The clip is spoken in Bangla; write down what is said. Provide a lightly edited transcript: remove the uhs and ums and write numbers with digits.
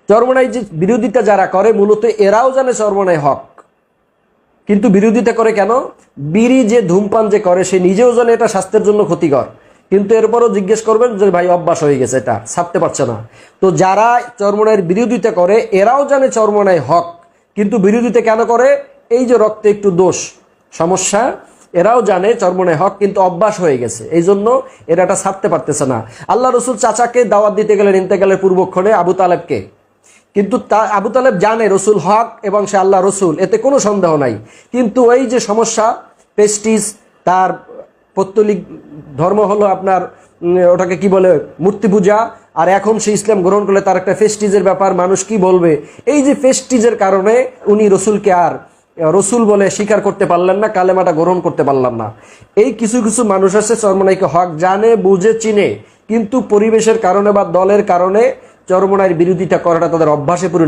চরমনাই যে বিরোধিতা যারা করে মূলত এরাও জানে চরমনাই হক, কিন্তু বিরোধিতা করে কেন? বিড়ি যে ধূমপান যে করে সে নিজেও জানে এটা স্বাস্থ্যের জন্য ক্ষতিকর, কিন্তু এরপরও জিজ্ঞেস করবেন যে ভাই অভ্যাস হয়ে গেছে, এটা ছাড়তে পারছে না। তো যারা চরমনাইয়ের বিরোধিতা করে এরাও জানে চরমনাই হক, কিন্তু বিরোধিতা কেন করে? এই যে রক্তে একটু দোষ সমস্যা, এরাও জানে চরমনাই হক, কিন্তু অভ্যাস হয়ে গেছে, এই জন্য এরা এটা ছাড়তে পারতেছে না। আল্লাহ রসুল চাচাকে দাওয়াত দিতে গেলেন ইন্তেকালের পূর্বক্ষণে আবু তালেবকে, কিন্তু আবু তালেব জানে রসুল হক এবং সে আল্লাহ রসুল, এতে কোনো সন্দেহ নাই। কিন্তু ওই যে সমস্যা, প্রেস্টিজ, তার পৌত্তলিক ধর্ম হলো আপনার ওটাকে কি বলে মূর্তি পূজা, আর এখন সে ইসলাম গ্রহণ করলে তার একটা ফেস্টিজের ব্যাপার, মানুষ কি বলবে, এই যে ফেস্টিজের কারণে উনি রসুলকে আর রসুল বলে স্বীকার করতে পারলেন না, কালেমাটা গ্রহণ করতে পারলাম না। এই কিছু কিছু মানুষ আছে চরমনাইকে হক জানে, বুঝে, চিনে, কিন্তু পরিবেশের কারণে বা দলের কারণে চরমনাইয়ের বিরোধিতা করাটা তাদের অভ্যাসে পরিণত